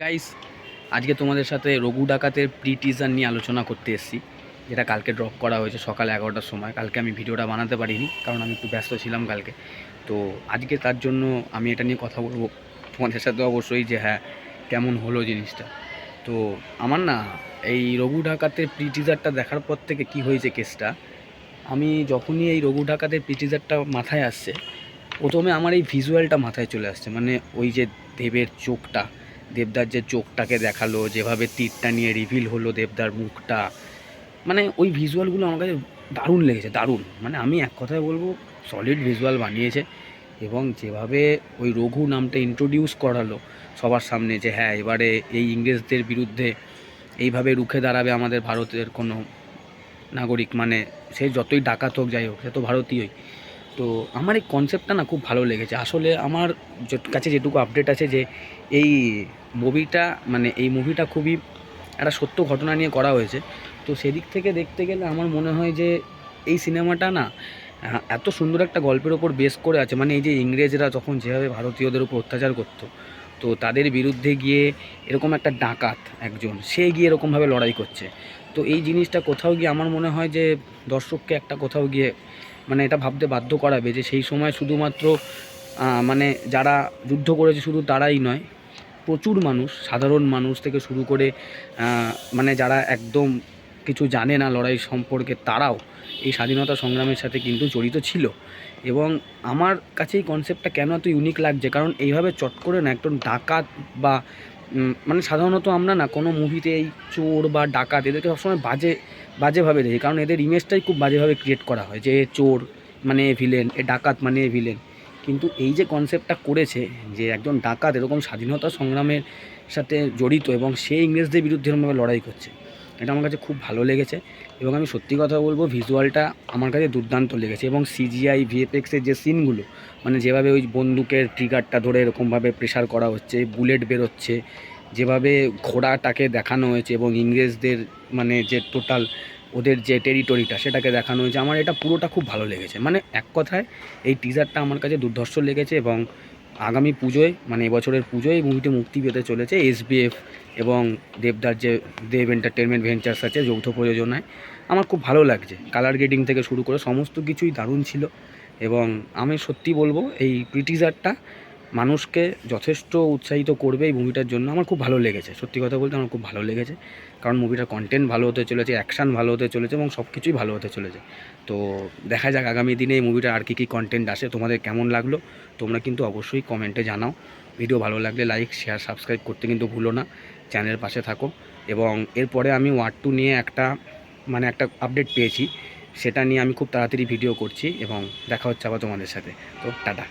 Guys, আজকে তোমাদের সাথে রঘু ডাকাতের প্রি টিজার নিয়ে আলোচনা করতে এসেছি, যেটা কালকে ড্রপ করা হয়েছে সকাল 11টার সময়। কালকে আমি ভিডিওটা বানাতে পারিনি, কারণ আমি একটু ব্যস্ত ছিলাম কালকে। তো আজকে তার জন্য আমি এটা নিয়ে কথা বলবো তোমাদের সাথে অবশ্যই, যে হ্যাঁ কেমন হলো জিনিসটা। তো আমার না এই রঘু ডাকাতের প্রি টিজারটা দেখার পর থেকে কি হয়েছে কেসটা, আমি যখনই এই রঘু ডাকাতের প্রি টিজারটা মাথায় আসছে, প্রথমে আমার এই ভিজুয়ালটা মাথায় চলে আসছে। মানে ওই যে দেবের চোখটা, দেবদার যে চোখটাকে দেখালো, যেভাবে তীরটা নিয়ে রিভিল হলো দেবদার মুখটা, মানে ওই ভিজুয়ালগুলো আমার কাছে দারুণ লেগেছে, দারুণ। মানে আমি এক কথায় বলবো সলিড ভিজুয়াল বানিয়েছে। এবং যেভাবে ওই রঘু নামটা ইন্ট্রোডিউস করালো সবার সামনে, যে হ্যাঁ এবারে এই ইংরেজদের বিরুদ্ধে এইভাবে রুখে দাঁড়াবে আমাদের ভারতের কোনো নাগরিক, মানে সে যতই ডাকাত হোক যাই হোক সে তো ভারতীয়ই। তো আমার এই কনসেপ্টটা না খুব ভালো লেগেছে। আসলে আমার কাছে যেটুকু আপডেট আছে, যে এই মুভিটা, মানে এই মুভিটা খুবই একটা সত্য ঘটনা নিয়ে করা হয়েছে। তো সেদিক থেকে দেখতে গেলে আমার মনে হয় যে এই সিনেমাটা না এত সুন্দর একটা গল্পের ওপর বেস করে আছে। মানে এই যে ইংরেজরা যখন যেভাবে ভারতীয়দের উপর অত্যাচার করতো, তো তাদের বিরুদ্ধে গিয়ে এরকম একটা ডাকাত একজন, সে গিয়ে এরকমভাবে লড়াই করছে। তো এই জিনিসটা কোথাও গিয়ে আমার মনে হয় যে দর্শককে একটা কোথাও গিয়ে মানে এটা ভাবতে বাধ্য করাবে, যে সেই সময় শুধুমাত্র মানে যারা যুদ্ধ করেছে শুধু তারাই নয়, প্রচুর মানুষ, সাধারণ মানুষ থেকে শুরু করে মানে যারা একদম কিছু জানে না লড়াই সম্পর্কে, তারাও এই স্বাধীনতা সংগ্রামের সাথে কিন্তু জড়িত ছিল। এবং আমার কাছে এই কনসেপ্টটা কেন এত ইউনিক লাগছে, কারণ এইভাবে চট করে না একজন ডাকাত বা মানে সাধারণত আমরা না কোনো মুভিতে এই চোর বা ডাকাত এদেরকে সবসময় বাজেভাবে দেখি, কারণ এদের ইমেজটাই খুব বাজেভাবে ক্রিয়েট করা হয়, যে চোর মানে ভিলেন, এ ডাকাত মানে ভিলেন। কিন্তু এই যে কনসেপ্টটা করেছে, যে একজন ডাকাত এরকম স্বাধীনতা সংগ্রামের সাথে জড়িত এবং সে ইংরেজদের বিরুদ্ধে এরকমভাবে লড়াই করছে, এটা আমার কাছে খুব ভালো লেগেছে। এবং আমি সত্যি কথা বলবো, ভিজুয়ালটা আমার কাছে দুর্দান্ত লেগেছে। এবং সিজিআই ভিএফএক্সের যে সিনগুলো, মানে যেভাবে ওই বন্দুকের ট্রিগারটা ধরে এরকমভাবে প্রেশার করা হচ্ছে, বুলেট বেরোচ্ছে, যেভাবে ঘোড়াটাকে দেখানো হয়েছে এবং ইংরেজদের মানে যে টোটাল ওদের যে টেরিটরিটা সেটাকে দেখানো হয়েছে, আমার এটা পুরোটা খুব ভালো লেগেছে। মানে এক কথায় এই টিজারটা আমার কাছে দুর্ধর্ষ লেগেছে। এবং আগামী পুজোয়, মানে এবছরের পুজোয় এই মুভিটি মুক্তি পেতে চলেছে এসবিএফ এবং দেবদার যে দেব এন্টারটেনমেন্ট ভেঞ্চার্স আছে যৌথ প্রযোজনায়। আমার খুব ভালো লাগছে, কালার গ্রেডিং থেকে শুরু করে সমস্ত কিছুই দারুণ ছিল। এবং আমি সত্যি বলবো এই টিজারটা মানুষকে যথেষ্ট উৎসাহিত করবে এই মুভিটার জন্য। আমার খুব ভালো লেগেছে, সত্যি কথা বলতে আমার খুব ভালো লেগেছে, কারণ মুভিটার কন্টেন্ট ভালো হতে চলেছে, অ্যাকশান ভালো হতে চলেছে এবং সব কিছুই ভালো হতে চলেছে। তো দেখা যাক আগামী দিনে এই মুভিটার আর কী কী কন্টেন্ট আসে। তোমাদের কেমন লাগলো তোমরা কিন্তু অবশ্যই কমেন্টে জানাও। ভিডিও ভালো লাগলে লাইক শেয়ার সাবস্ক্রাইব করতে কিন্তু ভুলো না, চ্যানেলের পাশে থাকো। এবং এরপরে আমি ওয়ার 2 নিয়ে একটা আপডেট পেয়েছি, সেটা নিয়ে আমি খুব তাড়াতাড়ি ভিডিও করছি। এবং দেখা হচ্ছে আবার তোমাদের সাথে। তো টাটা।